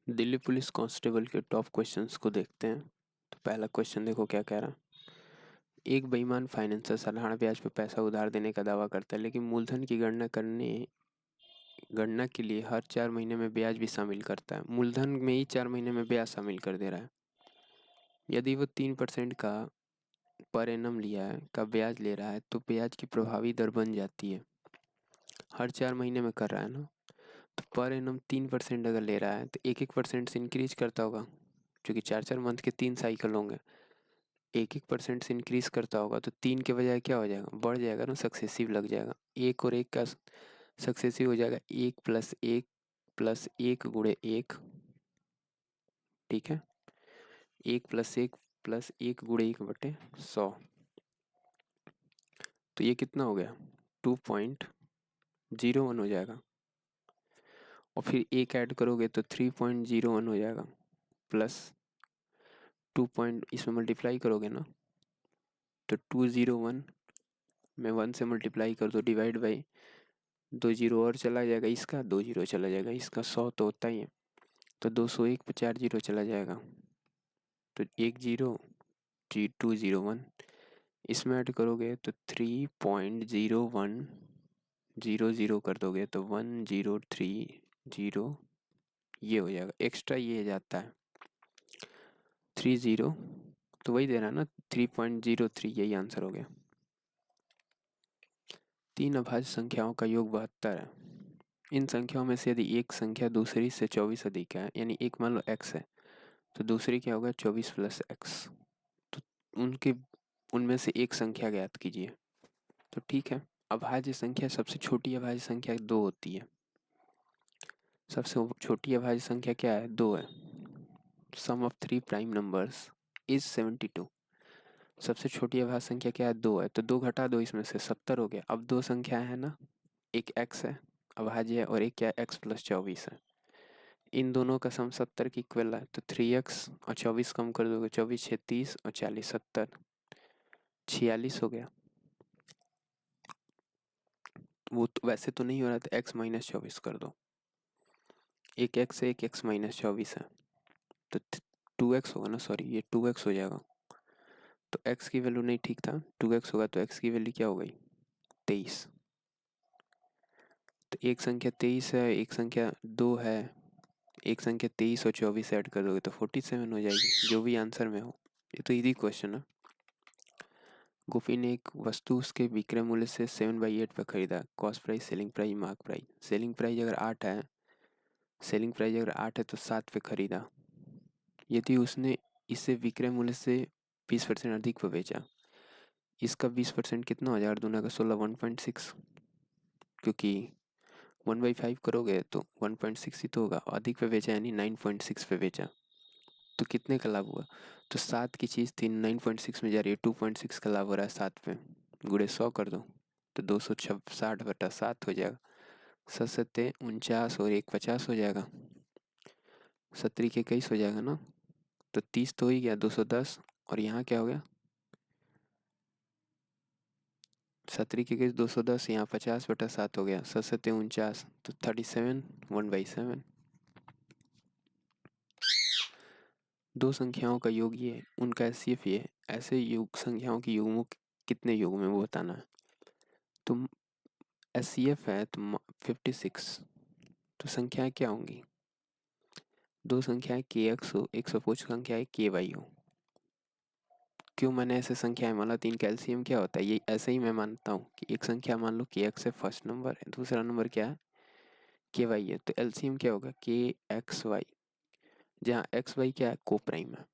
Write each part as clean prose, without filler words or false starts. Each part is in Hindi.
दिल्ली पुलिस कांस्टेबल के टॉप क्वेश्चंस को देखते हैं। तो पहला क्वेश्चन देखो क्या कह रहा है। एक बेईमान फाइनेंसर सालाना ब्याज पर पैसा उधार देने का दावा करता है, लेकिन मूलधन की गणना के लिए हर 4 महीने में ब्याज भी शामिल करता है। मूलधन में ही 4 महीने में ब्याज शामिल कर दे रहा है। यदि वो 3% का पर एनम लिया है का ब्याज ले रहा है तो ब्याज की प्रभावी दर बन जाती है। हर 4 महीने में कर रहा है ना, तो पर एनम 3% अगर ले रहा है तो 1-1% से इंक्रीज करता होगा, क्योंकि 4-4 मंथ के 3 साइकिल होंगे। 1-1% से इंक्रीज करता होगा तो 3 के बजाय क्या हो जाएगा, बढ़ जाएगा ना, सक्सेसिव लग जाएगा। एक और एक का सक्सेसिव हो जाएगा, 1+1+1 × 1। ठीक है, 1+1+1 × 1 तो ये कितना हो गया, 2.01 हो जाएगा। और फिर एक ऐड करोगे तो 3.01 हो जाएगा, प्लस 2 इसमें मल्टीप्लाई करोगे ना, तो 201 में 1 से मल्टीप्लाई कर दो, डिवाइड बाई 2 जीरो और चला जाएगा, इसका 2 जीरो चला जाएगा, इसका 100 तो होता ही है, तो 201 पे 4 जीरो चला जाएगा, तो 1 जीरो जी 201। इसमें ऐड करोगे तो 3.0100 कर दोगे तो 1030, ये हो जाएगा। एक्स्ट्रा ये जाता है 30, तो वही दे रहा है ना, 3.03, यही आंसर हो गया। 3 अभाज्य संख्याओं का योग 72 है। इन संख्याओं में से यदि एक संख्या दूसरी से 24 अधिक है, यानी एक मान लो x है, तो दूसरी क्या होगा, 24 + x। तो उनके उनमें से एक संख्या ज्ञात कीजिए। तो ठीक है, अभाज्य संख्या, सबसे छोटी अभाज्य संख्या 2 होती है। सबसे छोटी अभाज्य संख्या क्या है, 2 है। सम ऑफ 3 प्राइम नंबर्स इज 72। सबसे छोटी अभाज्य संख्या क्या है, 2 है, तो 2 घटा दो इसमें से, 70 हो गया। अब दो संख्याएं हैं ना, एक x है अभाज्य है, और एक क्या है, x + 24 है। इन दोनों का सम 70 के इक्वल है, तो 3x और 24 कम कर दोगे, 24 6 30 और 40 70, 46 हो गया। वो तो वैसे तो नहीं हो रहा, तो x - 24 कर दो। एक x है, एक x - 24 है, तो 2x होगा ना, सॉरी ये 2x हो जाएगा। तो x की वैल्यू नहीं ठीक था, 2x होगा, तो x की वैल्यू क्या हो गई, 23। तो एक संख्या 23 है, एक संख्या 2 है, एक संख्या 23 और 24 ऐड कर दोगे तो 47 हो जाएगी, जो भी आंसर में हो। ये तो इजी क्वेश्चन है। गोपी ने एक वस्तु उसके विक्रय मूल्य से 7/8 पर खरीदा। Cost price, selling price, mark price. Selling price अगर 8 है तो 7 पे खरीदा। यदि उसने इसे विक्रय मूल्य से 20% अधिक पर बेचा, इसका 20% कितना हो जाएगा, दूना का 16, 1.6, क्योंकि 1/5 करोगे तो 1.6 ही तो होगा। अधिक पे बेचा यानी 9.6 पे बेचा, तो कितने का लाभ हुआ, तो 7 की चीज़ 9.6 में जा रही है, 2.6 का लाभ हो रहा है 7 पे। गुणे 100 कर दो तो 260/7 हो जाएगा। 7×7 = 49 और 1 50 हो जाएगा। 70 के 21 हो जाएगा ना, तो 30 तो हो ही गया, 210, और यहाँ क्या हो गया, 70 के 21 210, यहाँ 50/7 हो गया, 7×7 = 49, तो 37 1/7। दो संख्याओं का योग ये है, उनका एचसीएफ ये है। ऐसे योग संख्याओं के युग्मों कितने योग में वो बताना है। तो एचसीएफ है तो 56, तो संख्याएं क्या होंगी, दो संख्याएं के एक्स हो, एक सपोज संख्या है के वाई हो। क्यों मैंने ऐसे संख्याएं माना, तो इनका एलसीएम क्या होता है, ये ऐसे ही मैं मानता हूँ कि एक संख्या मान लो के एक्स है, फर्स्ट नंबर है, दूसरा नंबर क्या है, के वाई है, तो एलसीएम क्या होगा, के एक्स वाई, जहाँ एक्स वाई क्या है, को प्राइम है।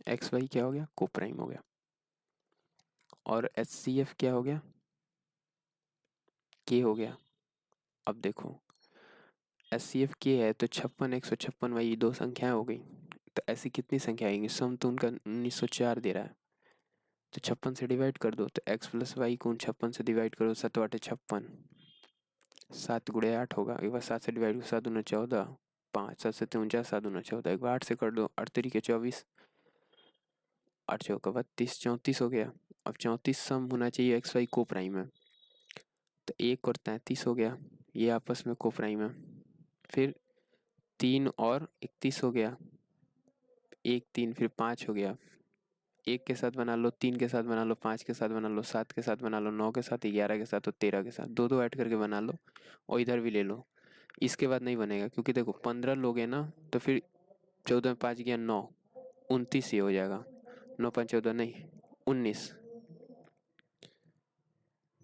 एक्स वाई क्या हो गया, को प्राइम हो गया। और एच सी एफ क्या हो गया, के हो गया। अब देखो एच सी एफ के है तो 56 156 वाई दो संख्याएं हो गई, तो ऐसी कितनी संख्या आएंगी, सम तो उनका 1904 दे रहा है, तो 56 से डिवाइड कर दो, तो x + वाई को 56 से डिवाइड करो, 7 8 56, 7 × 8 होगा, एक बार 7 से डिवाइड करो, 7 दूना 14, 5, 7 7 49, 7 दूना 14, एक बार 8 से कर दो, 8 3 × 24, 8 चौका 32, 34 हो गया। अब 34 सम होना चाहिए, एक्स वाई को प्राइम है, तो 1 और 33 हो गया, ये आपस में को प्राइम है, फिर 3 और 31 हो गया, 1 3 फिर 5 हो गया, 1 के साथ बना लो, 3 के साथ बना लो, 5 के साथ बना लो, 7 के साथ बना लो, 9 के साथ, 11 के साथ और 13 के साथ, दो दो ऐड करके बना लो और इधर भी ले लो। इसके बाद नहीं बनेगा क्योंकि देखो 15 लोगे ना तो फिर 14 में 5 गया 9, 29 ही हो जाएगा। 9 5 14 नहीं, 19,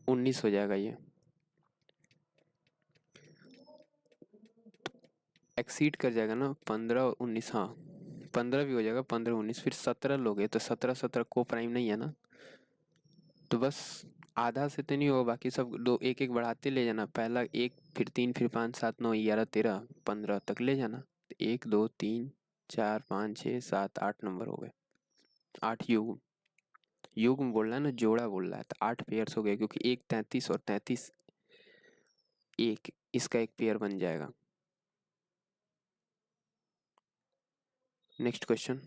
19 हो जाएगा ये। एक्सीड कर जाएगा ना 15 और 19, हाँ 15 भी हो जाएगा, 15 19 फिर 17 लोगे तो 17 17 को प्राइम नहीं है ना, तो बस आधा से तो नहीं होगा, बाकी सब दो एक एक बढ़ाते ले जाना, पहला 1 फिर 3 फिर 5 7 9 11 13 15 तक ले जाना, तो 1 2 3 4 5 6 7 8 नंबर हो गए। 8 युग्म, युग्म बोल रहा है ना, जोड़ा बोल रहा है, तो 8 पेयर्स हो गए क्योंकि एक 33 और 33 एक, इसका एक पेयर बन जाएगा। नेक्स्ट क्वेश्चन,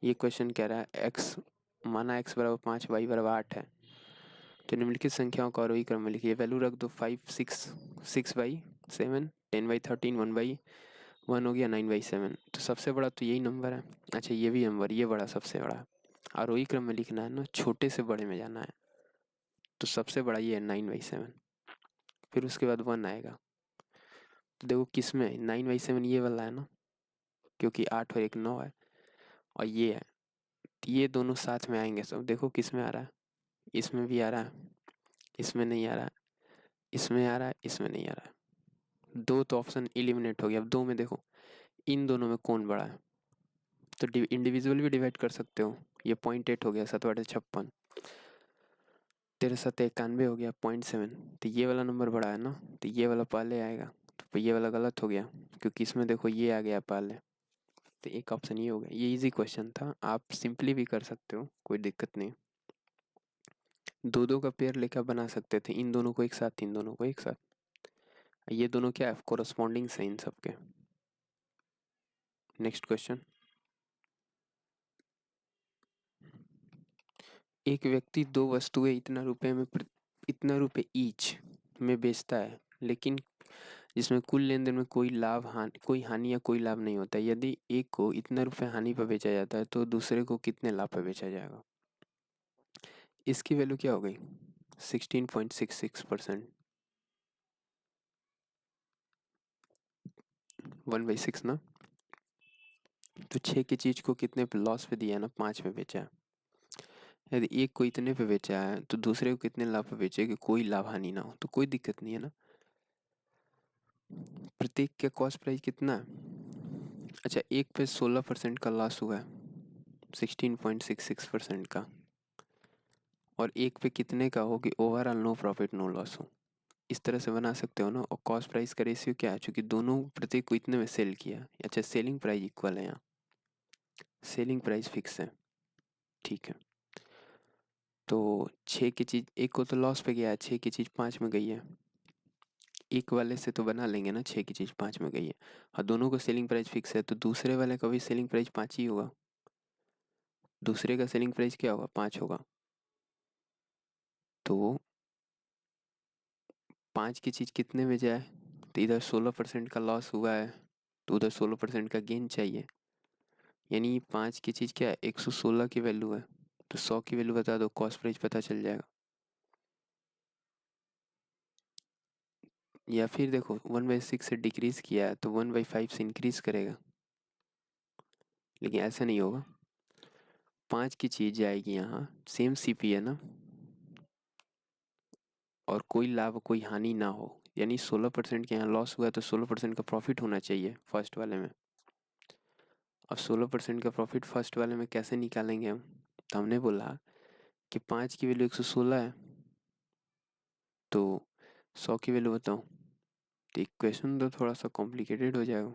ये क्वेश्चन कह रहा है x माना x बराबर 5 y बराबर 8 है, तो निम्नलिखित संख्याओं का आरोही क्रम में लिखिए। वैल्यू रख दो 5 6 6 बाई 7 10 बाई 13 1 बाई 1 हो गया 9 बाई 7, तो सबसे बड़ा तो यही नंबर है। अच्छा ये भी नंबर, ये बड़ा सबसे बड़ा है, आरोही क्रम में लिखना है ना, छोटे से बड़े में जाना है, तो सबसे बड़ा ये है 9 बाई 7, फिर उसके बाद 1 आएगा। तो देखो किस में 9 बाई 7 ये वाला है ना, क्योंकि 8 और 1 9 है, और ये है, तो ये दोनों साथ में आएंगे सब। देखो किस में आ रहा है, इसमें भी आ रहा है, इसमें नहीं आ रहा है, इसमें आ रहा है, इसमें नहीं आ रहा है, दो तो ऑप्शन एलिमिनेट हो गया। अब दो में देखो इन दोनों में कौन बड़ा है, तो इंडिविजुअल भी डिवाइड कर सकते हो। ये 0.8 हो गया, 7/56, तेरह 7 91 हो गया 0.7, तो ये वाला नंबर बड़ा है ना, तो ये वाला पहले आएगा, तो ये वाला गलत हो गया क्योंकि इसमें देखो ये आ गया पहले, तो एक ऑप्शन ये हो गया। ये इजी क्वेश्चन था, आप सिंपली भी कर सकते हो, कोई दिक्कत नहीं। दो दो का पेयर लेकर बना सकते थे, इन दोनों को एक साथ, इन दोनों को एक साथ, ये दोनों क्या है, कोरस्पॉन्डिंग है इन सबके। नेक्स्ट क्वेश्चन, एक व्यक्ति दो वस्तुएं इतना रुपए ईच में बेचता है, लेकिन जिसमें कुल लेन देन में कोई हानि या कोई लाभ नहीं होता है। यदि एक को इतना रुपए हानि पर बेचा जाता है तो दूसरे को कितने लाभ पर बेचा जाएगा। इसकी वैल्यू क्या हो गई, 16.66%, 1/6 ना, तो 6 की चीज को कितने पे लॉस पे दिया है ना, 5 पे बेचा है। यदि एक को इतने पे बेचा है तो दूसरे को कितने लाभ पे बेचे कि कोई लाभ हानि ना हो, तो कोई दिक्कत नहीं है ना। प्रत्येक का कॉस्ट प्राइस कितना है, अच्छा एक पे 16% का लॉस हुआ है, 16.66% का, और एक पे कितने का हो कि overall no profit no loss हो। इस तरह से बना सकते हो ना। और कॉस्ट प्राइस का रेशियो क्या है, चूंकि दोनों प्रत्येक को इतने में सेल किया, अच्छा सेलिंग प्राइस इक्वल है, यहाँ सेलिंग प्राइस फिक्स है, ठीक है। तो 6 की चीज़ एक को तो लॉस पे गया है, 6 की चीज़ 5 में गई है, एक वाले से तो बना लेंगे ना, 6 की चीज़ 5 में गई है, और दोनों को सेलिंग प्राइस फिक्स है, तो दूसरे वाले का भी सेलिंग प्राइस 5 ही होगा, दूसरे का सेलिंग प्राइस क्या होगा, 5 होगा। तो 5 की चीज़ कितने में जाए, तो इधर 16% का लॉस हुआ है, तो उधर 16% का गेन चाहिए, यानी 5 की चीज़ क्या है, 116 की वैल्यू है, तो 100 की वैल्यू बता दो, कॉस्ट प्राइस पता चल जाएगा। या फिर देखो 1/6 से डिक्रीज किया है तो 1/5 से इंक्रीज करेगा, लेकिन ऐसा नहीं होगा। 5 की चीज़ जाएगी यहाँ, सेम सीपी है ना, और कोई लाभ कोई हानि ना हो, यानी 16% के यहाँ लॉस हुआ है तो 16% का प्रॉफिट होना चाहिए फर्स्ट वाले में। अब 16% का प्रॉफिट फर्स्ट वाले में कैसे निकालेंगे हम, तो हमने बोला कि 5 की वैल्यू 116 है, तो 100 की वैल्यू बताओ, तो इक्वेशन तो थोड़ा सा कॉम्प्लिकेटेड हो जाएगा।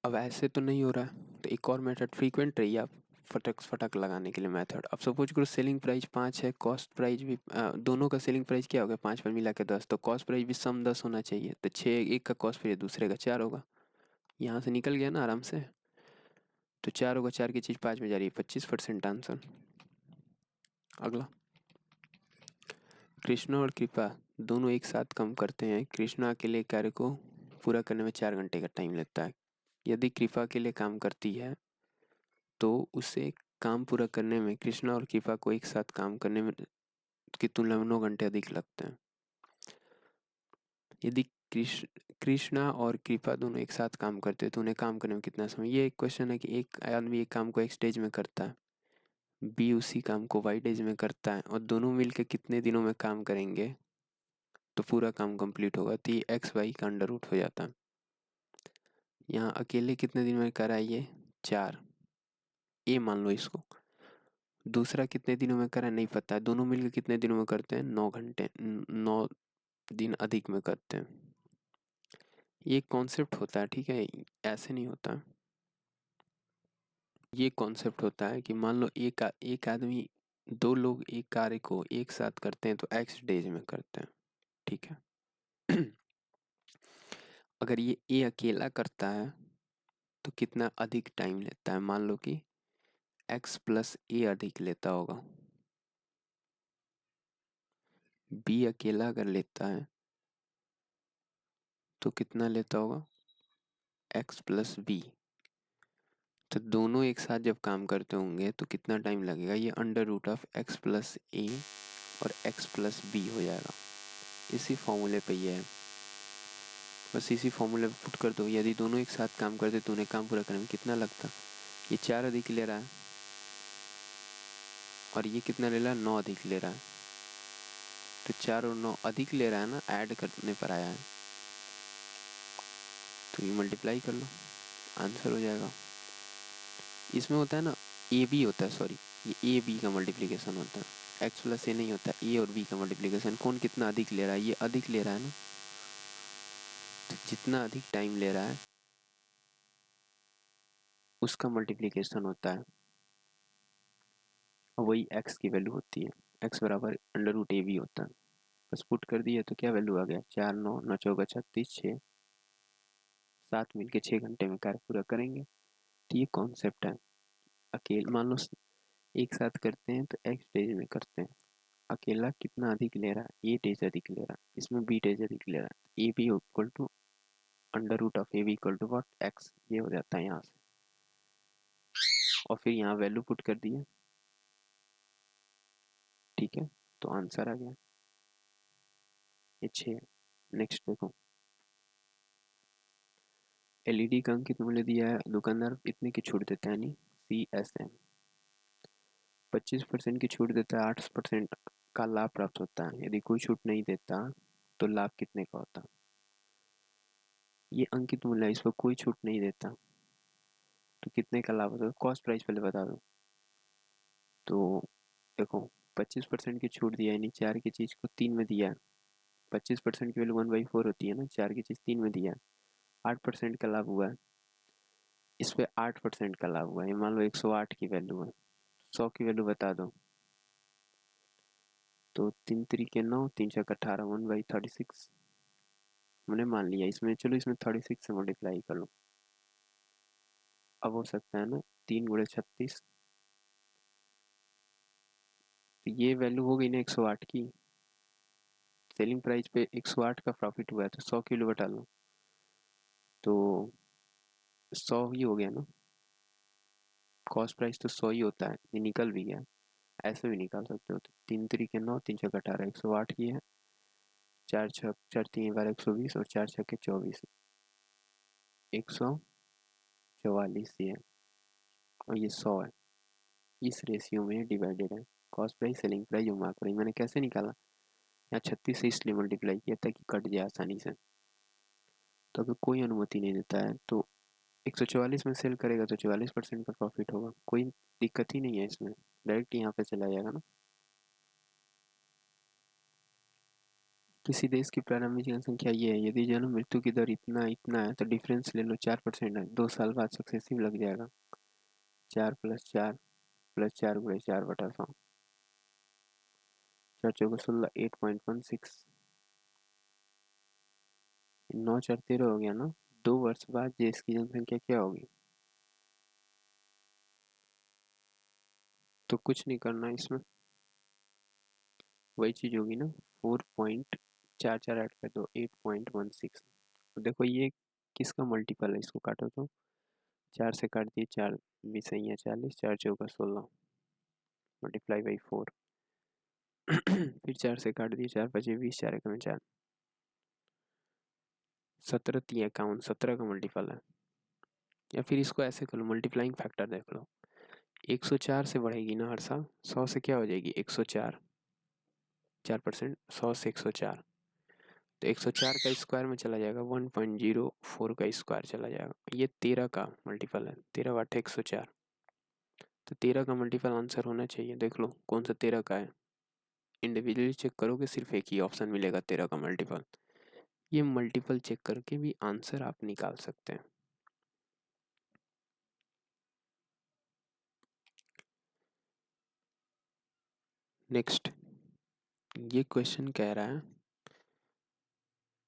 अब ऐसे तो नहीं हो रहा है, तो एक और मेथड फ्रीक्वेंट रही आप फटक फटक लगाने के लिए मेथड। अब सपोज करो सेलिंग प्राइस 5 है, कॉस्ट प्राइस भी दोनों का सेलिंग प्राइस क्या होगा, 5 पर मिला के 10, तो कॉस्ट प्राइस भी सम 10 होना चाहिए, तो 6 एक का कॉस्ट प्राइस दूसरे का 4 होगा, यहाँ से निकल गया ना आराम से, तो 4 होगा, 4 की चीज़ 5 में जा रही है, 25% आंसर। अगला कृष्णा और कृपा दोनों एक साथ काम करते हैं। कृष्णा अकेले कार्य को पूरा करने में 4 घंटे का टाइम लगता है। यदि कृपा अकेले काम करती है तो उसे काम पूरा करने में कृष्णा और कृपा को एक साथ काम करने में की तुलना में 9 घंटे अधिक लगते हैं। यदि कृष्णा और कृपा दोनों एक साथ काम करते हैं तो उन्हें काम करने में कितना समय। ये एक क्वेश्चन है कि एक आदमी एक काम को एक स्टेज में करता है, बी उसी काम को वाई डेज में करता है और दोनों मिलकर कितने दिनों में काम करेंगे तो पूरा काम कंप्लीट होगा। तो ये एक्स वाई का अंडर रूट हो जाता है। यहाँ अकेले कितने दिन में करा ये 4, ए मान लो इसको। दूसरा कितने दिनों में करा नहीं पता है, दोनों मिलकर कितने दिनों में करते हैं 9 घंटे, 9 दिन अधिक में करते हैं। ये कॉन्सेप्ट होता है, ठीक है, ऐसे नहीं होता। ये कॉन्सेप्ट होता है कि मान लो एक आदमी, दो लोग एक कार्य को एक साथ करते हैं तो एक्स डेज में करते हैं, ठीक है। अगर ये ए अकेला करता है तो कितना अधिक टाइम लेता है, मान लो कि एक्स प्लस ए अधिक लेता होगा। बी अकेला अगर लेता है तो कितना लेता होगा, एक्स प्लस बी। तो दोनों एक साथ जब काम करते होंगे तो कितना टाइम लगेगा, ये under root of X plus A और एक्स प्लस बी हो जाएगा। इसी फॉर्मूले पे ये है, बस इसी फॉर्मूले पे पुट कर दो। यदि दोनों एक साथ काम करते तो उन्हें काम पूरा करने में कितना लगता। ये 4 अधिक ले रहा है और ये कितना ले रहा है, 9 अधिक ले रहा है। तो 4 और 9 अधिक ले रहा है ना, ऐड करने पर आया है तो ये मल्टीप्लाई कर लो, आंसर हो जाएगा। इसमें होता है ना, ए बी होता है, सॉरी, ये ए बी का मल्टीप्लीकेशन होता है, एक्स प्लस ए नहीं होता, ए और बी का मल्टीप्लीकेशन। कौन कितना अधिक ले रहा है, ये अधिक ले रहा है ना, तो जितना अधिक टाइम ले रहा है उसका मल्टीप्लीकेशन होता है, और वही एक्स की वैल्यू होती है। एक्स बराबर अंडर रूट ए बी होता है। बस पुट कर दिया तो क्या वैल्यू आ गया, 4 9 9 चौका 36, 6 7 मिलके 6 घंटे में कार्य पूरा करेंगे। तो ये कॉन्सेप्ट है। अकेले मान लो एक साथ करते हैं तो एक्स डेज में करते हैं, अकेला कितना अधिक ले रहा है, ए डेज अधिक ले रहा है, इसमें बी डेज अधिक ले रहा है। A B equal to under root of A B equal to what, X, ये हो जाता है यहाँ से। और फिर यहाँ वैल्यू पुट कर दिया, ठीक है, तो आंसर आ गया ये 6। नेक्स्ट देखो, एलईडी का अंकित मूल्य दिया है, दुकानदार इतने की छूट देता है, नहीं सी एस एम 25% की छूट देता है, 8% का लाभ प्राप्त होता है। यदि कोई छूट नहीं देता तो लाभ कितने का होता। ये अंकित मूल्य है, इस पर कोई छूट नहीं देता तो कितने का लाभ होता है। कॉस्ट प्राइस पहले बता दो। तो देखो, 25% की छूट दिया, यानी 4 की चीज को 3 में दिया है। 25% की वैल्यू 1/4 होती है ना, 4 की चीज 3 में दिया है, 8% का लाभ हुआ है। इस पे 8% का लाभ हुआ है, मान लो 108 की वैल्यू है, 100 की वैल्यू बता दो। तो 3 3 9, 3 6 18, 1/36 हमने मान लिया। इसमें चलो, इसमें 36 से मल्टीप्लाई कर लो। अब हो सकता है ना, 3 × 36, तो ये वैल्यू हो गई ना 108 की। सेलिंग प्राइस पे 108 का प्रॉफिट हुआ है, तो 100 किलो बटा लो तो 100 ही हो गया ना। कॉस्ट प्राइस तो 100 ही होता है, ये निकल भी गया। ऐसे भी निकाल सकते हो। तो 3 3 9, 3 6 18, 108 की है, 4 6 4 3 12, 120 और 4 6 24, 144 ही है, और ये 100 है। इस रेशियो में डिवाइडेड है। कॉस्ट प्राइस सेलिंग प्राइस जो मार्क प्राइस मैंने कैसे निकाला, यहाँ 36 से इसलिए मल्टीप्लाई किया ताकि कट जाए आसानी से। तो अगर कोई अनुमति नहीं देता है तो 144 में सेल करेगा तो 44% का प्रॉफिट होगा, कोई दिक्कत ही नहीं है इसमें, डायरेक्ट यहाँ पे चला जाएगा ना। किसी देश की प्रारंभिक जनसंख्या ये है, यदि जन्म मृत्यु की दर इतना इतना है तो डिफरेंस ले लो 4% है, 2 साल बाद सक्सेसिव लग जाएगा। 4 + 4 + 4 × 4/100, 4 × 4 = 16, 8.16, 9 4 13 हो गया ना। 2 वर्ष बाद देश की जनसंख्या क्या होगी। तो कुछ नहीं करना इसमें, वही चीज़ होगी ना, 4.4 ऐड कर दो 8.16। देखो ये किसका मल्टीपल है, इसको काटो तो 4 से काट दिए, 4 बीस है 40, 4 चौका 16 मल्टीप्लाई बाई 4 फिर 4 से काट दिए, 4 पचे 20, 4 एकम 4, 17 3 51, 17 का मल्टीपल है। या फिर इसको ऐसे कर लो, मल्टीप्लाइंग फैक्टर देख लो, 104 से बढ़ेगी ना हर साल, 100 से क्या हो जाएगी 104, 4%, 100 से 104, तो 104 का स्क्वायर में चला जाएगा, 1.04 का स्क्वायर चला जाएगा। ये 13 का मल्टीपल है, 13 वाट 104, तो 13 का मल्टीपल आंसर होना चाहिए। देख लो कौन सा 13 का है, इंडिविजुअली चेक करोगे सिर्फ एक ही ऑप्शन मिलेगा 13 का मल्टीपल। ये मल्टीपल चेक करके भी आंसर आप निकाल सकते हैं। नेक्स्ट, ये क्वेश्चन कह रहा है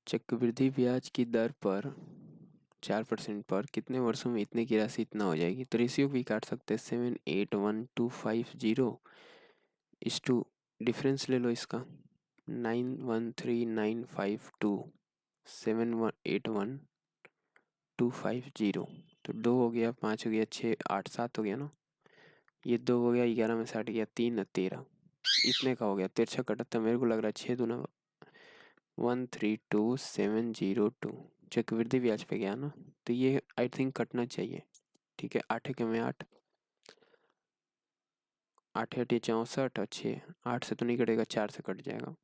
चक्रवृद्धि ब्याज की दर पर 4% पर कितने वर्षों में इतने की राशि इतना हो जाएगी। तो रेशियो भी काट सकते हैं, 781,250 इस टू, डिफरेंस ले लो इसका 913952, 781,250, तो 2 हो गया, 5 हो गया, 6 8 7 हो गया ना, ये 2 हो गया, 11 में 60 गया, 3 और 13 इतने का हो गया। तिरछा कटा तो मेरे को लग रहा है 6 दूना 132,702 चक्रवृद्धि ब्याज पे गया ना, तो ये आई थिंक कटना चाहिए। ठीक है, 8 के में 8, 8 8 64 और 6, 8 से तो नहीं कटेगा, 4 से कट जाएगा,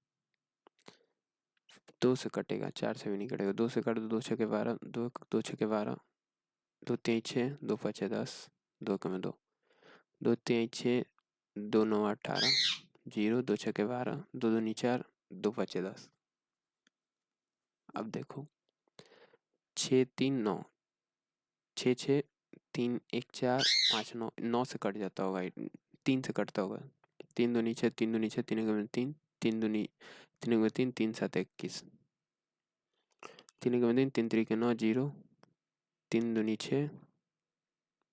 2 से कटेगा, 4 से भी नहीं कटेगा, 2 से काट दो, 2 छके 12, 2 छके 12, 2 3 6, 2 5 10, 2 के में 2, 2 3 6, 2 9 18, 0, 2 छके 12, 2 2 4, 2 5 10। अब देखो 6 3 9, 6 6, 3 1 4 5 9, 9 से कट जाता होगा, 3 से कटता होगा, 3 2 नीचे, 3 2 नीचे, 3 में 3, 3 2 3 में 3, 3 7 21, 3 में 3, 3 3 के 9, 0, 3 2 नीचे,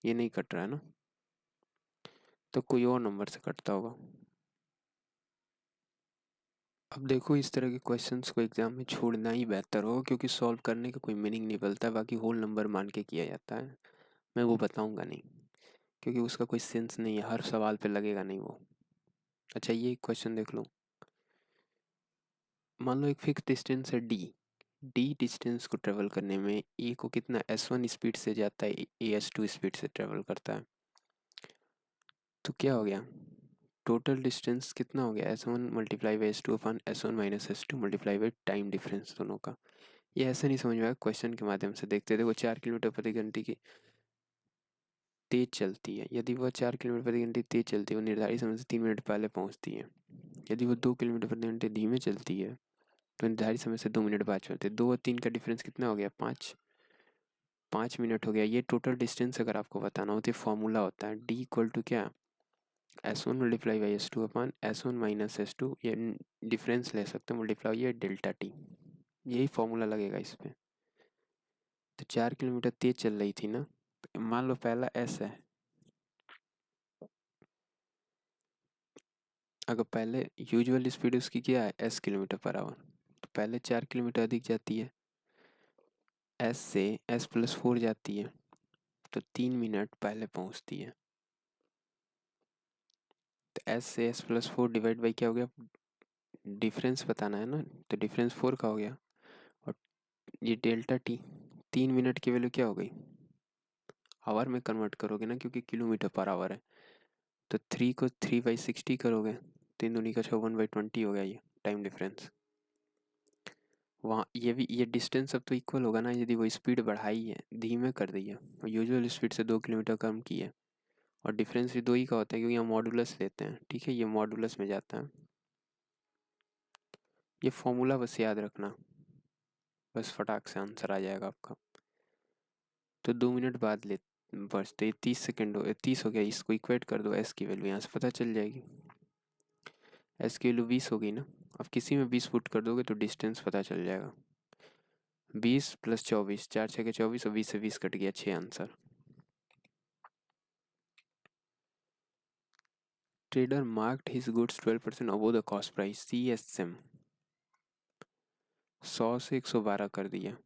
ये नहीं कट रहा है ना, तो कोई और नंबर से कटता होगा। अब देखो इस तरह के क्वेश्चंस को एग्जाम में छोड़ना ही बेहतर होगा, क्योंकि सॉल्व करने का कोई मीनिंग नहीं बनता, बाकी होल नंबर मान के किया जाता है। मैं वो बताऊंगा नहीं, क्योंकि उसका कोई सेंस नहीं है, हर सवाल पे लगेगा नहीं वो। अच्छा ये क्वेश्चन देख लो, मान लो एक फिक्स डिस्टेंस है डी, डी डिस्टेंस को ट्रेवल करने में ए को कितना s1 स्पीड से जाता है, ए s2 स्पीड से ट्रेवल करता है, तो क्या हो गया, टोटल डिस्टेंस कितना हो गया, s1 multiply by s2 upon s1 minus s2 multiply by time difference दोनों का। ये ऐसे नहीं समझ में आया, क्वेश्चन के माध्यम से देखते देखो 4 किलोमीटर प्रति घंटे की तेज चलती है, यदि वह 4 किलोमीटर प्रति घंटे तेज चलती है, वो निर्धारित समय से 3 मिनट पहले पहुंचती है। यदि वो 2 किलोमीटर प्रति घंटे धीमे चलती है, तो निर्धारित समय से 2 मिनट बाद चलते हैं। 2 और 3 का डिफरेंस कितना हो गया, 5 मिनट हो गया। ये टोटल डिस्टेंस अगर आपको बताना हो तो फॉर्मूला होता है डी इक्वल टू क्या, s1 multiply by s2 upon s1 minus s2, ये डिफरेंस ले सकते हैं, मल्टीप्लाई ये डेल्टा टी, यही फॉर्मूला लगेगा इस पे। तो 4 किलोमीटर तेज चल रही थी ना, तो मान लो पहला s है, अगर पहले यूजुअल स्पीड उसकी क्या है s किलोमीटर पर आवर, तो पहले 4 किलोमीटर अधिक जाती है, s से s+4 जाती है, तो 3 मिनट पहले पहुंचती है। तो s से s+4 डिवाइड बाई क्या हो गया, डिफरेंस बताना है ना, तो डिफरेंस 4 का हो गया, और ये डेल्टा टी, 3 मिनट की वैल्यू क्या हो गई, आवर में कन्वर्ट करोगे ना, क्योंकि किलोमीटर पर आवर है, तो 3 को 3/60 करोगे, 3 दूनी का 6, 1/20 हो गया ये टाइम डिफरेंस। वहाँ ये भी, ये डिस्टेंस अब तो इक्वल होगा ना, यदि वो स्पीड बढ़ाई है, धीमे कर दी है, और यूजुअल स्पीड से 2 किलोमीटर कम की है, और डिफरेंस भी 2 ही का होता है, क्योंकि यहाँ मॉडुलस लेते हैं, ठीक है, ये मॉडुलस में जाता है। ये फॉर्मूला बस याद रखना, बस फटाक से आंसर आ जाएगा आपका। तो 2 मिनट बाद ले बचते 30 सेकेंड, 30 हो गया, इसको इक्वेट कर दो, एस की वैल्यू यहाँ से पता चल जाएगी, एस की वैल्यू 20 हो गई ना, अब किसी में 20 पुट कर दोगे तो डिस्टेंस पता चल जाएगा, 20 + 24, 4 6 के 24, और 20 से 20 कट गया, 6 answer. trader marked his goods 12% above the cost price. CSM 100 से 112 कर दिया.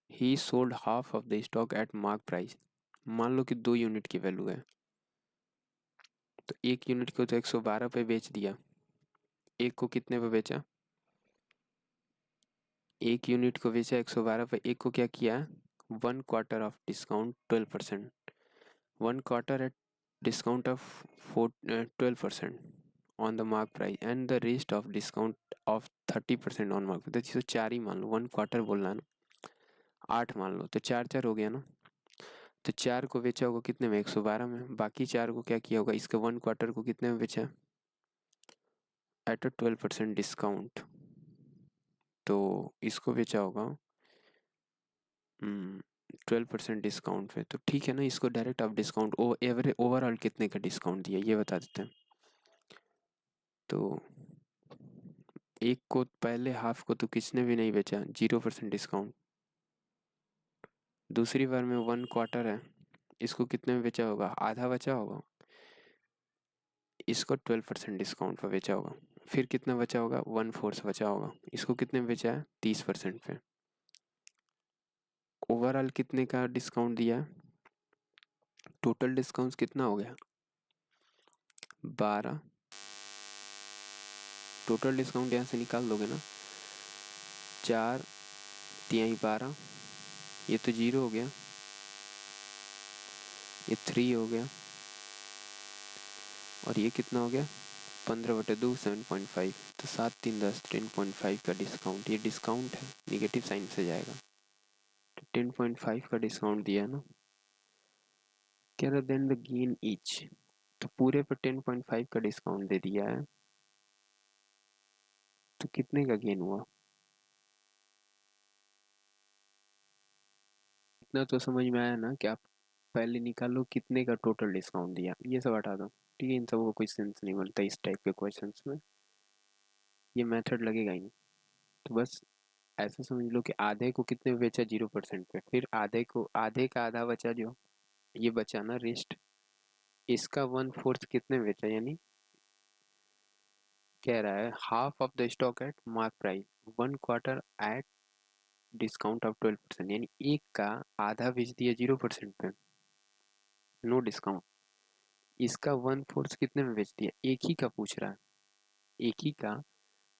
He sold half of the stock at mark price. मान लो कि 2 यूनिट की वैल्यू है, तो 1 यूनिट को तो 112 पे बेच दिया, एक को कितने पे बेचा? 1 यूनिट को बेचा 112 पे, एक को क्या किया? 1 quarter of discount 12%. 1 quarter at discount of 12% on the mark price and the rest of discount of 30% on mark price. तो 4 ही मान लो, 1 क्वार्टर बोलना है ना, 8 मान लो, तो 4 4 हो गया ना. तो 4 को बेचा होगा कितने में? 112 में. बाकी 4 को क्या किया होगा? इसके 1 क्वार्टर को कितने में बेचा? At a 12% discount. तो इसको बेचा होगा 12% डिस्काउंट पे. तो ठीक है ना, इसको डायरेक्ट आप डिस्काउंट ओवरऑल कितने का डिस्काउंट दिया ये बता देते हैं. तो एक को पहले हाफ को तो किसने भी नहीं बेचा, 0% डिस्काउंट. दूसरी बार में 1 क्वार्टर है, इसको कितने में बेचा होगा? आधा बचा होगा, इसको 12% डिस्काउंट पर बेचा होगा. फिर कितना बचा होगा? 1/4 बचा होगा, इसको कितने में बेचा है? 30% पे. ओवरऑल कितने का डिस्काउंट दिया है? टोटल डिस्काउंट कितना हो गया? 12. टोटल डिस्काउंट यहाँ से निकाल दोगे ना, 4 तिहाई 12, ये तो 0 हो गया, ये 3 हो गया, और ये कितना हो गया? 15/2 7.5. तो 7 3 10 10.5 का डिस्काउंट. ये डिस्काउंट है, निगेटिव साइन से जाएगा. तो 10.5 का डिस्काउंट दिया ना, कह रहा देन द गेन ईच. तो पूरे पर 10.5 का डिस्काउंट दे दिया है, तो कितने का गेन हुआ? इतना तो समझ में आया ना कि आप पहले निकालो कितने का टोटल डिस्काउंट दिया, ये सब हटा दो. ठीक है, इन सबको कोई सेंस नहीं बनता इस टाइप के क्वेश्चंस में, ये मेथड लगेगा ही नहीं. तो बस ऐसा समझ लो कि आधे को कितने में बेचा? 0% पे. फिर आधे को, आधे का आधा बचा, जो ये बचा ना रेस्ट, इसका 1/4 कितने में बेचा? यानी कह रहा है half of the stock at mark price, 1 quarter at discount of 12%. यानी एक का आधा बेच दिया 0% पे, नो डिस्काउंट. इसका 1/4 कितने में बेच दिया? एक ही का पूछ रहा है, एक ही का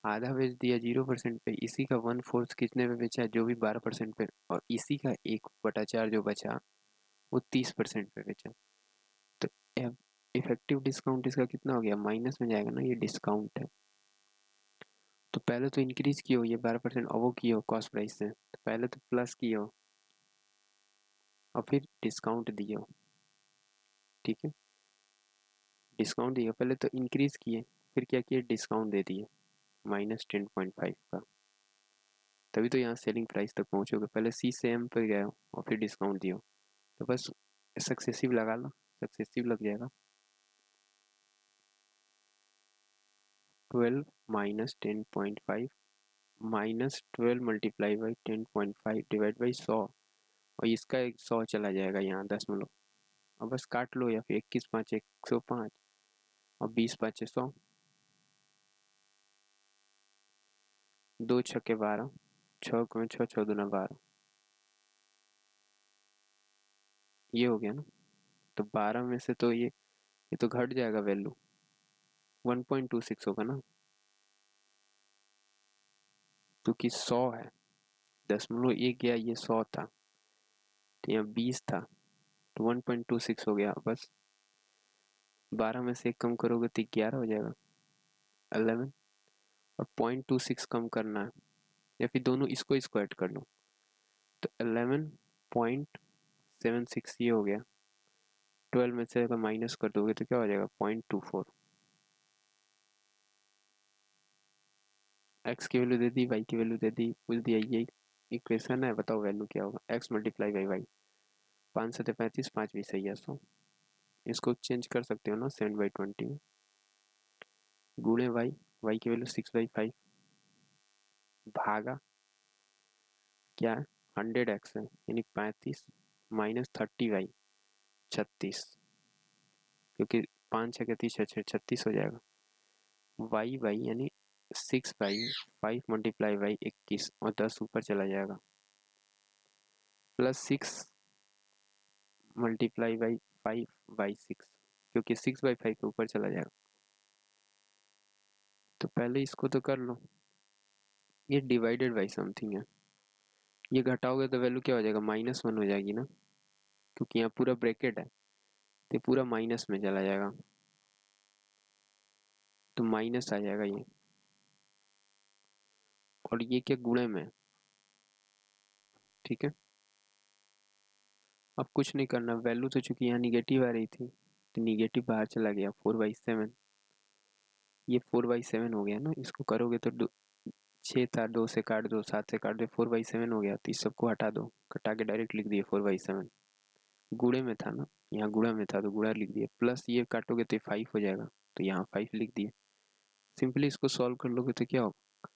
आधा बेच दिया 0% पे, इसी का 1/4 कितने पे बेचा? जो भी 12% पे, और इसी का 1/4 जो बचा वो 30% पे बेचा. तो इफेक्टिव डिस्काउंट इसका कितना हो गया? माइनस में जाएगा ना, ये डिस्काउंट है. तो पहले तो इंक्रीज की हो ये 12%, और वो की हो कॉस्ट प्राइस से, तो पहले तो प्लस की हो और फिर डिस्काउंट दिए हो. ठीक है, डिस्काउंट दिया, पहले तो इंक्रीज किए, फिर क्या किए? डिस्काउंट दे दिए -10.5 का. तभी तो यहाँ सेलिंग प्राइस तक पहुँचोगे. पहले सी से एम पे गए हो और फिर डिस्काउंट दियो, तो बस सक्सेसिव लगा लो, सक्सेसिव लग जाएगा. 12 minus 10.5 minus 12 multiply by 10.5 divide by 100, और इसका 100 चला जाएगा यहाँ 10 और बस काट लो, या फिर 21 5 105 और 20 5 100, 2 छक्के 12, 6 में 6 6 दूना 12, ये हो गया ना. तो 12 में से तो ये तो घट जाएगा वैल्यू, 1.26 होगा ना, क्योंकि 100 है, 0.1 गया, ये 100 था, तो यहाँ 20 था, तो 1.26 हो गया. बस 12 में से 1 कम करोगे तो 11 हो जाएगा, 11. और 0.26 कम करना है, या फिर दोनों इसको ऐड कर लो, तो 11.76 ये हो गया. 12 में से अगर माइनस कर दोगे तो क्या हो जाएगा? 0.24. एक्स की वैल्यू दे दी, वाई की वैल्यू दे दी, पूछ दिया ये इक्वेशन है, बताओ वैल्यू क्या होगा? एक्स मल्टीप्लाई बाई वाई, 5 7 35, 5 भी सही है, 100. इसको चेंज कर सकते हो ना 7/20 में, गुणे वाई, वाई की वैल्यू 6/5, भागा क्या है? 100x है, यानी 35 माइनस 30y 36, क्योंकि 5 6 36 36 हो जाएगा। वाई बाई यानी 6/5 मल्टीप्लाई बाई 21 और 10 ऊपर चला जाएगा, प्लस 6 मल्टीप्लाई बाई 5/6 क्योंकि 6/5 ऊपर चला जाएगा। तो पहले इसको तो कर लो, ये डिवाइडेड बाई समथिंग है, ये घटाओगे तो वैल्यू क्या हो जाएगा, -1 हो जाएगी ना, क्योंकि यहाँ पूरा ब्रैकेट है तो पूरा माइनस में चला जाएगा, तो माइनस आ जाएगा ये, और ये क्या गुणे में, ठीक है। अब कुछ नहीं करना, वैल्यू तो चूंकि यहाँ निगेटिव आ रही थी तो निगेटिव बाहर चला गया, 4/7, ये 4/7 हो गया ना, इसको करोगे तो 6 था, 2 से काट दो, 7 से काट दो, 4/7 हो गया, तो इस सबको हटा दो, हटा के डायरेक्ट लिख दिए 4/7, गुणे में था ना, यहाँ गुणा में था तो गुणा लिख दिए, प्लस ये काटोगे तो 5 हो जाएगा, तो यहाँ 5 लिख दिए। सिंपली इसको सॉल्व कर लोगे तो क्या होगा,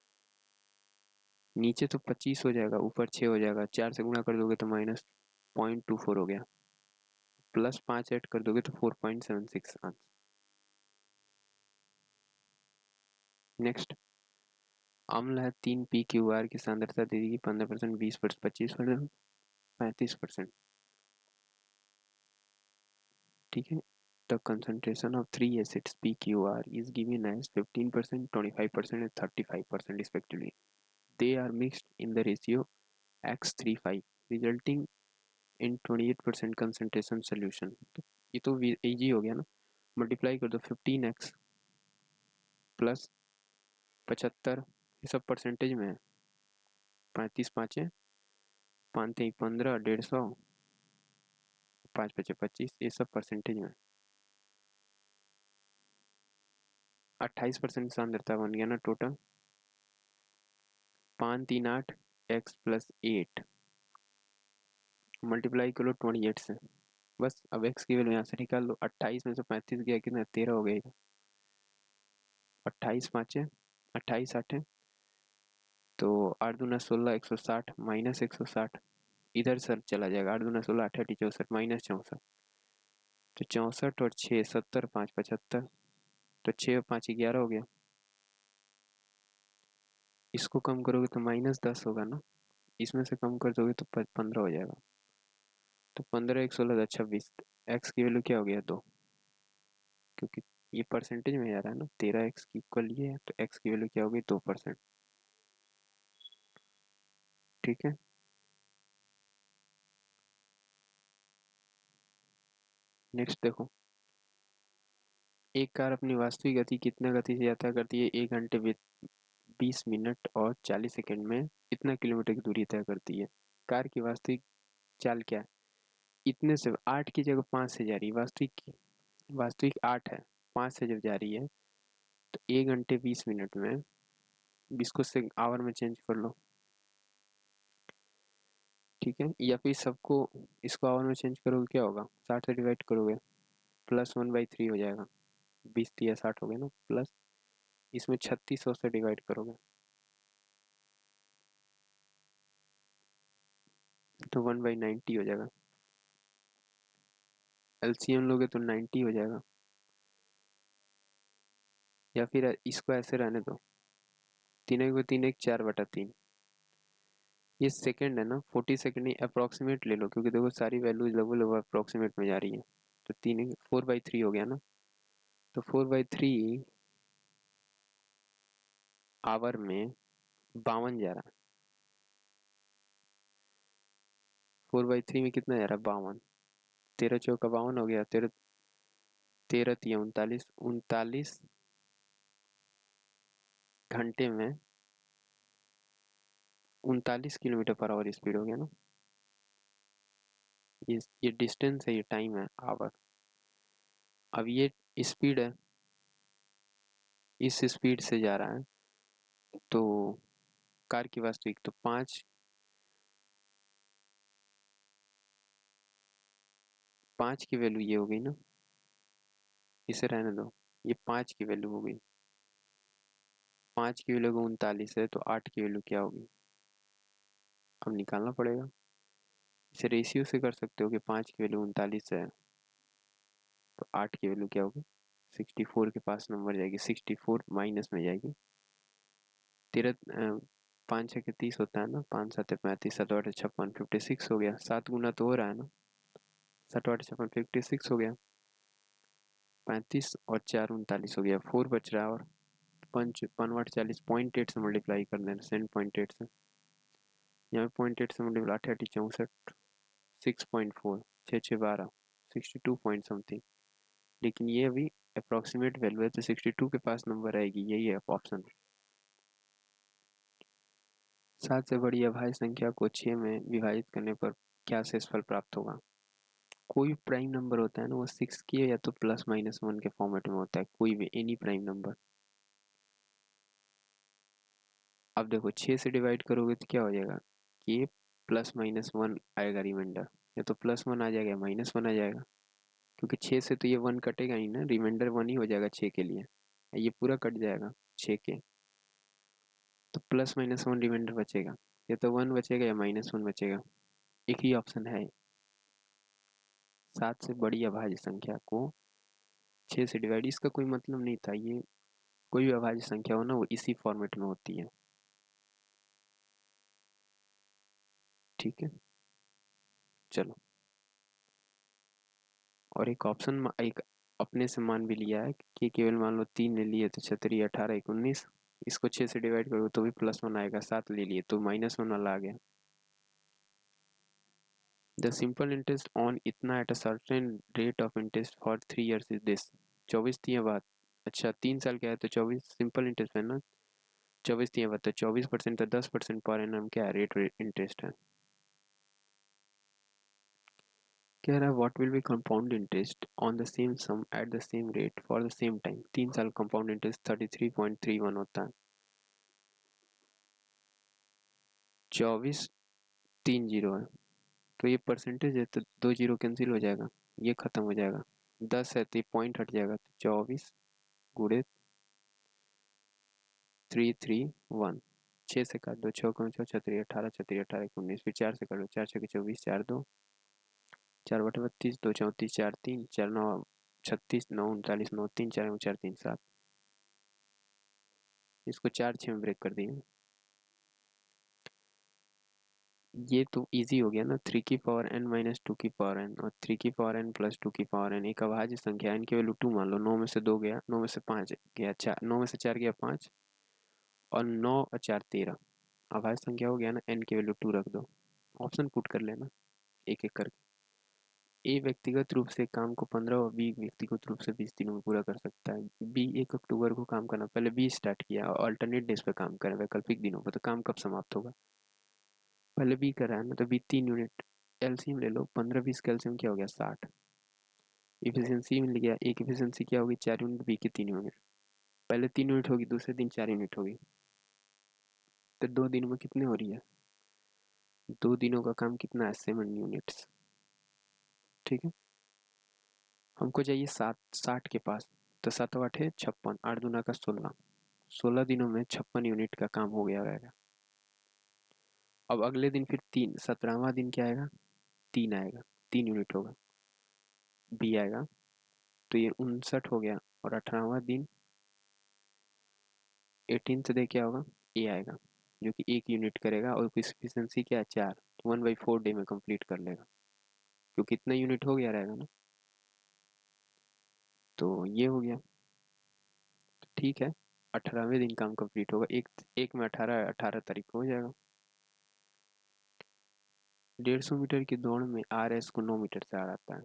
नीचे तो 25 हो जाएगा, ऊपर 6 हो जाएगा, 4 से गुणा कर दोगे तो -0.24 हो गया, प्लस 5 ऐड कर दोगे तो 4.76 आंसर। नेक्स्ट, अम्ल है 3 PQR की सांद्रता दे दी 15%, 20%, 25%, 35%, ठीक है। The concentration of 3 acids PQR is given as 15%, 25% and 35% respectively. They are mixed in the ratio x35 resulting in 28% concentration solution। तो ये तो इजी हो गया ना, मल्टीप्लाई कर दो 15x प्लस 75, ये सब परसेंटेज में है, 35 5 5 3 15 150, 5 5 25, ये सब परसेंटेज में 28% सांद्रता बन गया ना टोटल, 5 3 8 x प्लस 8 मल्टीप्लाई करो 28 से, बस अब x की वैल्यू यहाँ से निकाल लो, 28 में से 35 गया कितना, 13 हो गया, 28 5 28 8 है, तो 8 दूना 16 160 माइनस 160, इधर सर चला जाएगा, 8 दूना 16 8 64 माइनस 64, तो 64 और 6 70 5 75, तो 6 और 5 11 हो गया, इसको कम करोगे तो -10 होगा ना, इसमें से कम कर दोगे तो 15 हो जाएगा, तो 15 1 16 26, एक्स की वैल्यू क्या हो गया 2, क्योंकि ये परसेंटेज में आ रहा है ना, 13x की इक्वल ये है, तो x की वैल्यू क्या होगी 2%, ठीक है। नेक्स्ट देखो, एक कार अपनी वास्तविक गति कितना गति से यात्रा करती है, 1 घंटे 20 मिनट और 40 सेकंड में इतना किलोमीटर की दूरी तय करती है। कार की वास्तविक चाल क्या है, इतने से 8 की जगह 5 से जा रही है, वास्तविक 8 है, 5 से जब जा रही है तो 1 घंटे 20 मिनट में, इसको से आवर में चेंज कर लो, ठीक है, या फिर सबको इसको आवर में चेंज करोगे क्या होगा, 60 से डिवाइड करोगे +1/3 हो जाएगा, 20 या 60 हो गया ना, प्लस इसमें 3600 से डिवाइड करोगे तो 1/90 हो जाएगा, एलसीएम लोगे तो 90 हो जाएगा, या फिर इसको ऐसे रहने दो, 3 × 3 = 4/3, ये सेकंड है ना, 40 सेकंड ही अप्रोक्सीमेट ले लो, क्योंकि देखो सारी वैल्यूज लगभग अप्रोक्सीमेट में जा रही है, तो 4/3 हो गया ना, तो 4/3 आवर में 52 जा रहा है, 4/3 में कितना जा रहा है 52, 13 चौका 52 हो गया, 13 13 तिया 39, 39 घंटे में 39 किलोमीटर पर आवर स्पीड हो गया ना, ये डिस्टेंस है, ये टाइम है आवर। अब ये स्पीड है, इस स्पीड से जा रहा है, तो कार की वास्तविक तो 5 की वैल्यू ये हो गई ना, इसे रहने दो, ये 5 की वैल्यू हो गई, 5 की वैल्यू को 39 है, तो 8 की वैल्यू क्या होगी, अब निकालना पड़ेगा, इसे रेशियो से कर सकते हो कि 5 की वैल्यू 39 है तो 8 की वैल्यू क्या होगी 64 के पास नंबर जाएगी, 64 माइनस में जाएगी। 5 6 30 होता है ना, 5 7 35, 7 8 56, 56 हो गया। 7 गुना तो हो रहा है ना, 7 8 56, 56 हो गया। 35 और 4 39 हो गया, 4 बच रहा है। और 5 5 8 40 0.8 से मल्टीप्लाई कर देना, 7.8 से। यहाँ पे 0.8 से मल्टीप्लाई, 8 8 64, 6.4, 6 6 12, 62 पॉइंट समथिंग। लेकिन ये अभी अप्रॉक्सीमेट वैल्यू है, तो 62 के पास नंबर आएगी, यही है ऑप्शन। 7 से बड़ी अभाज्य संख्या को 6 में विभाजित करने पर क्या शेषफल प्राप्त होगा? कोई प्राइम नंबर होता है ना, वो 6 की या तो +-1 के फॉर्मेट में होता है, कोई भी एनी प्राइम नंबर। अब देखो 6 से डिवाइड करोगे तो क्या हो जाएगा कि +-1 आएगा रिमाइंडर, या तो +1 आ जाएगा या -1 आ जाएगा, क्योंकि 6 से तो ये 1 कटेगा ही ना, रिमाइंडर 1 ही हो जाएगा 6 के लिए, ये पूरा कट जाएगा 6 के, तो +-1 रिमाइंडर बचेगा, या तो 1 बचेगा या -1 बचेगा। एक ही ऑप्शन है। 7 से बड़ी अभाज्य संख्या को 6 से डिवाइड, इसका कोई मतलब नहीं था, ये कोई भी अभाज्य संख्या हो ना, वो इसी फॉर्मेट में होती है। ठीक है, चलो। और एक ऑप्शन एक अपने से मान भी लिया है कि केवल मान लो 3 ले लिए तो 36 18 19, इसको 6 से डिवाइड करो तो भी +1 आएगा, 7 ले लिए तो -1 वाला आ गया। द सिंपल इंटरेस्ट ऑन इतना at a certain rate of interest for 3 years is this. 24 थी बात, अच्छा 3 साल क्या है तो 24 सिंपल इंटरेस्ट है ना, 24 थी बात, तो 24% तो 10% पर एनम क्या है, रेट इंटरेस्ट है। कह रहा है what will be compound interest on the same sum at the same rate for the same time. 3 साल कंपाउंड इंटरेस्ट 33.31 होता है। 24 30 है, तो ये परसेंटेज है तो 2 जीरो कैंसिल हो जाएगा, ये खत्म हो जाएगा। 10 है तो ये पॉइंट हट जाएगा, तो 24 गुड़े 331, 6 से काट दो, 6 कम 6 छतरी 18, छतरी 18 19, फिर 4 से काट दो, 4 6 24, 4 2 4 बटे 32, 2 34, 4 3 4 9 36, 9 39, 9 3 4 4 3 7, इसको 4 6 में ब्रेक कर दिए। ये तो इजी हो गया ना, 3 की पावर n-2 की पावर n और 3 की पावर n+2 की पावर n एक अभाज्य संख्या, n की वैल्यू 2 मान लो, 9 में से 2 गया, 9 में से 5 गया 4, 9 में से 4 गया 5, और 9 और 4 13, अभाज्य संख्या हो गया ना, n की वैल्यू 2 रख दो, ऑप्शन पुट कर लेना एक एक करके। ए व्यक्तिगत रूप से काम को 15 और बी व्यक्तिगत रूप से 20 दिनों में पूरा कर सकता है। बी 1 अक्टूबर को काम करना, पहले बी स्टार्ट किया और अल्टरनेट डेज पे काम करें वैकल्पिक दिनों पर, तो काम कब समाप्त होगा? पहले बी कर रहा है ना, तो बी 3 यूनिट, एलसीएम ले लो, 15 20 का एलसीएम क्या हो गया 60। इफिशियंसी मिल गया, एक इफिशियंसी क्या होगी 4 यूनिट, बी की 3 यूनिट, पहले 3 यूनिट होगी, दूसरे दिन 4 यूनिट होगी, तो 2 दिन में कितने हो रही है, 2 दिनों का काम कितना है 7 यूनिट्स। ठीक है, हमको चाहिए 60 के पास, तो 7 8 है 56, 8 दूना का 16, 16 दिनों में 56 यूनिट का काम हो गया रहेगा। अब अगले दिन फिर 3, 17वां दिन क्या आएगा, 3 आएगा, 3 यूनिट होगा, बी आएगा, तो ये 59 हो गया, और 18वां दिन 18th डे क्या होगा, ए आएगा, जो कि 1 यूनिट करेगा, और एफिशिएंसी क्या है 4, तो 1/4 डे में कंप्लीट कर लेगा, क्योंकि इतना यूनिट हो गया रहेगा ना, तो ये हो गया। तो ठीक है, 18वें दिन काम कंप्लीट होगा, एक में 18, 18 तारीख को हो जाएगा। 150 मीटर की दौड़ में आर एस को 9 मीटर से हराता है,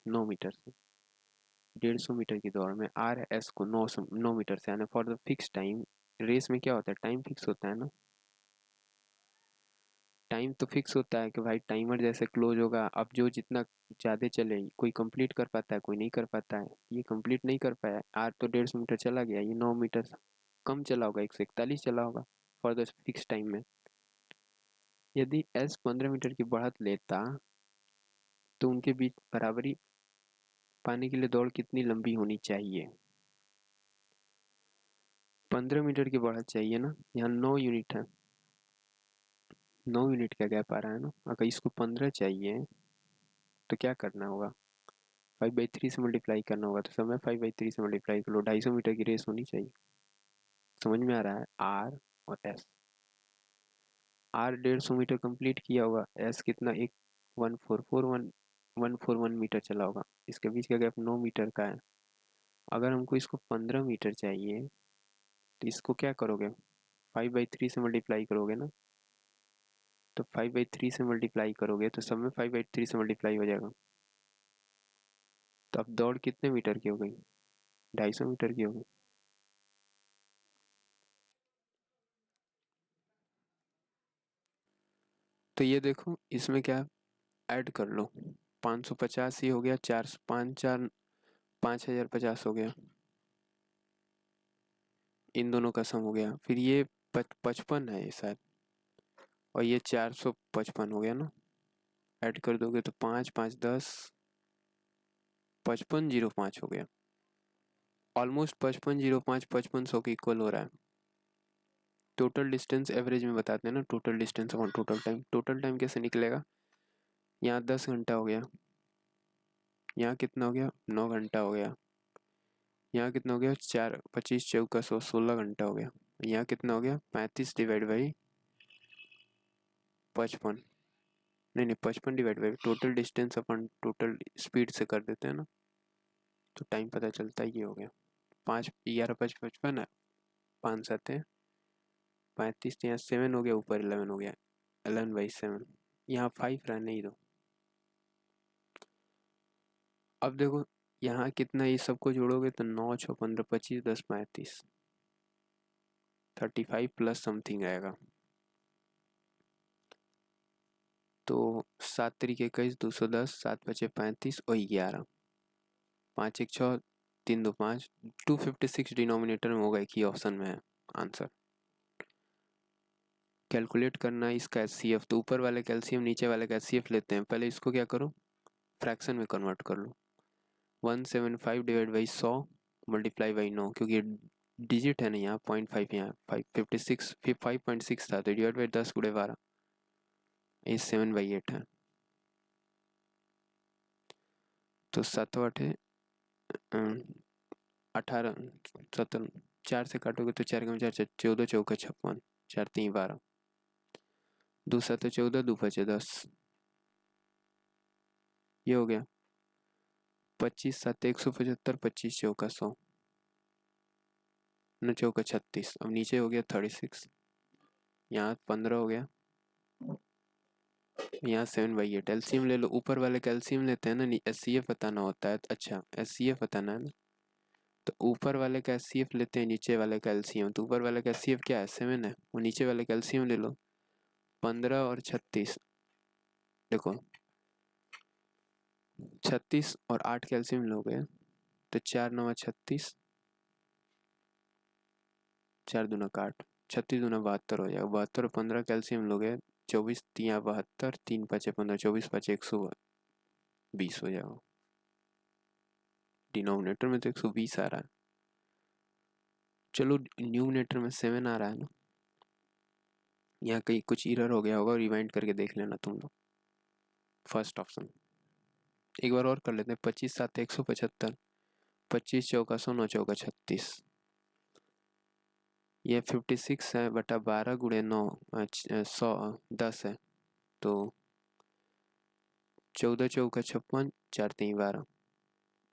9 मीटर से। 150 मीटर की दौड़ में आर एस को 9 मीटर से, यानी for the fix time, race में क्या होता है टाइम फिक्स होता है ना, टाइम तो फिक्स होता है कि भाई टाइमर जैसे क्लोज होगा, अब जो जितना ज़्यादा चले कोई कंप्लीट कर पाता है, कोई नहीं कर पाता है, ये कंप्लीट नहीं कर पाया, आर तो 150 मीटर चला गया, ये 9 मीटर कम चला होगा, 141 चला होगा फॉर द फिक्स टाइम में। यदि एस 15 मीटर की बढ़त लेता तो उनके बीच बराबरी पाने के लिए दौड़ कितनी लंबी होनी चाहिए? 15 मीटर की बढ़त चाहिए ना, यहाँ 9 यूनिट है, 9 यूनिट का गैप आ रहा है ना, अगर इसको 15 चाहिए तो क्या करना होगा, 5/3 से मल्टीप्लाई करना होगा, तो समय 5/3 से मल्टीप्लाई कर लो। 250 मीटर की रेस होनी चाहिए। समझ में आ रहा है? आर और एस। आर 150 मीटर कंप्लीट किया होगा, एस कितना, एक 141 मीटर चला होगा। इसके बीच का गैप 9 मीटर का है। अगर हमको इसको 15 मीटर चाहिए तो इसको क्या करोगे, 5/3 से मल्टीप्लाई करोगे ना। तो 5/3 से मल्टीप्लाई करोगे तो सब में 5/3 से मल्टीप्लाई हो जाएगा। तो अब दौड़ कितने मीटर की हो गई, 250 मीटर की हो गई। तो ये देखो इसमें क्या ऐड कर लो, 550 ही हो गया, 5050 हो गया, इन दोनों का सम हो गया। फिर ये 55 है ये शायद, और ये 455 हो गया ना। ऐड कर दोगे तो 5 5 10, 5505 हो गया। ऑलमोस्ट 5505 5500 के इक्वल हो रहा है। टोटल डिस्टेंस एवरेज में बताते हैं ना, total distance upon total time. Total time कैसे निकलेगा, यहाँ 10 घंटा हो गया, यहाँ कितना हो गया, 9 घंटा हो गया, यहाँ कितना हो गया, 4 25 चौका 100 16 घंटा हो गया। यहाँ कितना हो गया, 35 डिवाइड बाई 55, नहीं नहीं 55 divide by total distance upon total speed से कर देते हैं ना, तो टाइम पता चलता है। ये हो गया 5 11 5 55 है, 5 7 है 35, यहाँ 7 हो गया, ऊपर 11 हो गया, 11/7। यहाँ 5 रहने ही दो। अब देखो यहाँ कितना, ये सबको जोड़ोगे तो 9 6 15 25 10 35, 35 प्लस समथिंग आएगा। तो 7 तरीके 21 210, 7 बचे 35 और 11, 5 1 6 3 2 5, 256 डिनोमिनेटर में होगा, एक ही ऑप्शन में है आंसर। कैलकुलेट करना है इसका एचसीएफ, तो ऊपर वाले कैल्शियम नीचे वाले का एचसीएफ लेते हैं। पहले इसको क्या करो, फ्रैक्शन में कन्वर्ट कर लो। 175 डिवाइड बाई 100 मल्टीप्लाई बाई 9, क्योंकि डिजिट है ना यहाँ 0.5, यहाँ 556 फिर 5.6 था, तो डिवाइड बाई 10 गुणे 12, ये 7/8 है। तो 7 8 18 17, 4 से काटोगे तो 4 कम 4 14 चौका 56, 4 3 12, 2 7 14, 2 5 10, ये हो गया 25 7 175, 25 चौका 100, न चौका 36। अब नीचे हो गया 36, यहाँ 15 हो गया, यहाँ 7/8। एलसीएम ले लो, ऊपर वाले का एलसीएम लेते हैं ना, एचसीएफ बताना होता है। अच्छा एचसीएफ बताना है ना, तो ऊपर वाले का एचसीएफ लेते हैं, नीचे वाले का एलसीएम। तो ऊपर वाले का एचसीएफ क्या है, 7 है, वो नीचे वाले का एलसीएम ले लो, 15 और 36। देखो 36 और 8 कैल्शियम लोगे तो 4 9 36, 4 दूना 8, 36 दूना 72 हो जाएगा। 72 और 15 कैल्शियम लोगे, 24 3 72, 3 5 15, 24 5 120 हो जाएगा। डिनोमिनेटर में तो 120 आ रहा है। चलो न्यूमिनेटर में 7 आ रहा है ना, यहाँ कहीं कुछ एरर हो गया होगा, रिवाइंड करके देख लेना तुम लोग। फर्स्ट ऑप्शन एक बार और कर लेते हैं, 25 7 175, 25 चौका 100, 9 चौका 36, ये 56 है बटा 12 गुणे 9, 100 10 है, तो 14 चौका 56, 4 3 12,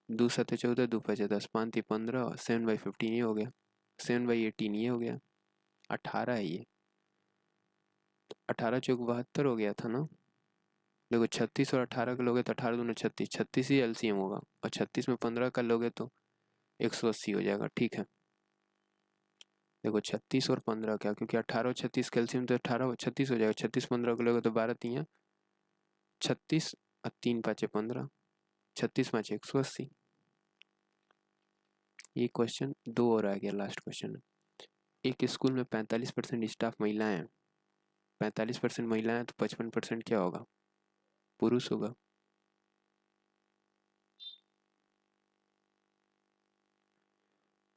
2 7 14, 2 5 10, 5 3 15, 7/15 ये हो गया, 7/18 ये हो गया, 18 है ये, 18 चौक 72 हो गया था ना। देखो 36 और 18 का लोगे तो 18 दूना 36, 36 ही एलसीएम होगा, और 36 में 15 का लोगे तो 180 हो जाएगा। ठीक है, देखो 36 और 15 क्या, क्योंकि 18 और 36 कैल्शियम, तो 18 और 36 हो जाएगा, 36 15 को लोगे तो 12 3 36 और 3 5 15, 36 5 180। ये क्वेश्चन 2 और आ गया, लास्ट क्वेश्चन। एक स्कूल में 45% स्टाफ महिलाएं हैं, 45% महिलाएं, तो 55% क्या होगा, पुरुष होगा।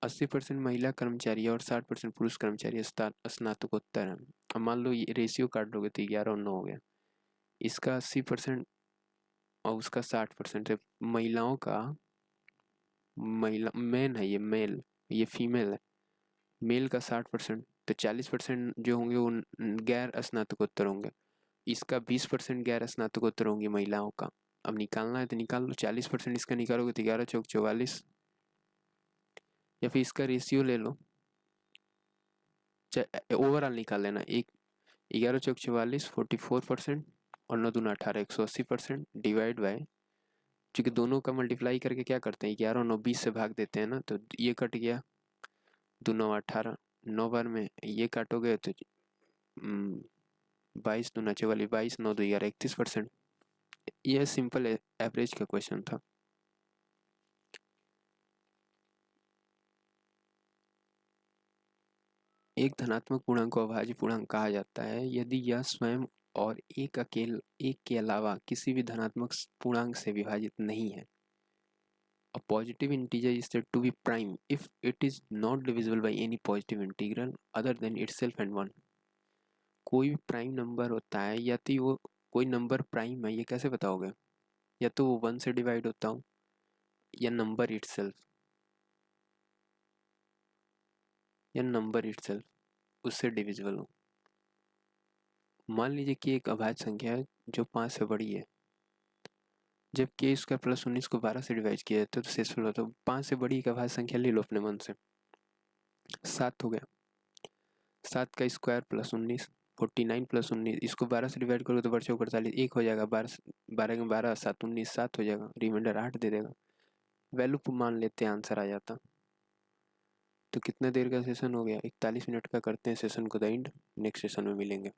अस्सी परसेंट महिला कर्मचारी और 60% पुरुष कर्मचारी स्नातकोत्तर हैं। अब मान लो ये रेशियो काट लोगे तो 11 और 9 हो गया। इसका 80% और उसका 60% है। महिलाओं का, महिला मैन है ये, मेल, ये फीमेल है। मेल का 60%, तो 40% जो होंगे वो गैर स्नातकोत्तर होंगे। इसका 20% गैर स्नातकोत्तर होंगी महिलाओं का। अब निकालना है तो निकाल लो, 40% इसका निकालोगे तो 11 चौक 44, या फिर इसका रेशियो ले लो, ओवरऑल निकाल लेना। एक 11 चौक 44, 44%, और 9 दूना 18, 180%, डिवाइड बाय, चूंकि दोनों का मल्टीप्लाई करके क्या करते हैं, 11 और 9 20 से भाग देते हैं ना, तो ये कट गया, 2 9 18, 9 बार में ये काटोगे तो 22 दूना 44, 22 9 2 11, 31%। यह सिंपल एवरेज का क्वेश्चन था। एक धनात्मक पूर्णांक को अभाज्य पूर्णांक कहा जाता है यदि यह स्वयं और एक के अलावा किसी भी धनात्मक पूर्णांक से विभाजित नहीं है। A positive integer is said to be prime if it is not divisible by any positive integral other than itself and 1। कोई भी प्राइम नंबर होता है, या तो वो कोई नंबर प्राइम है, ये कैसे बताओगे? या तो वो 1 से डिवाइड होता हो, या नंबर इटसेल्फ, उससे डिविजिबल हो। मान लीजिए कि एक अभाज्य संख्या है जो 5 से बड़ी है। जब k स्क्वायर प्लस 19 को 12 से डिवाइड किया जाता है तो शेषफल होता है। 5 से बड़ी एक अभाज्य संख्या ले लो अपने मन से, 7 हो गया। 7 का स्क्वायर प्लस 19, 49 प्लस 19, इसको 12 से डिवाइड करो तो बच्चों 48, 1 हो जाएगा। 12 में 12 7 19, 7 हो जाएगा, रिमाइंडर 8 दे देगा। वैल्यू मान लेते हैं, आंसर आ जाता। तो कितना देर का सेशन हो गया? 41 मिनट का करते हैं सेशन को द एंड। नेक्स्ट सेशन में मिलेंगे।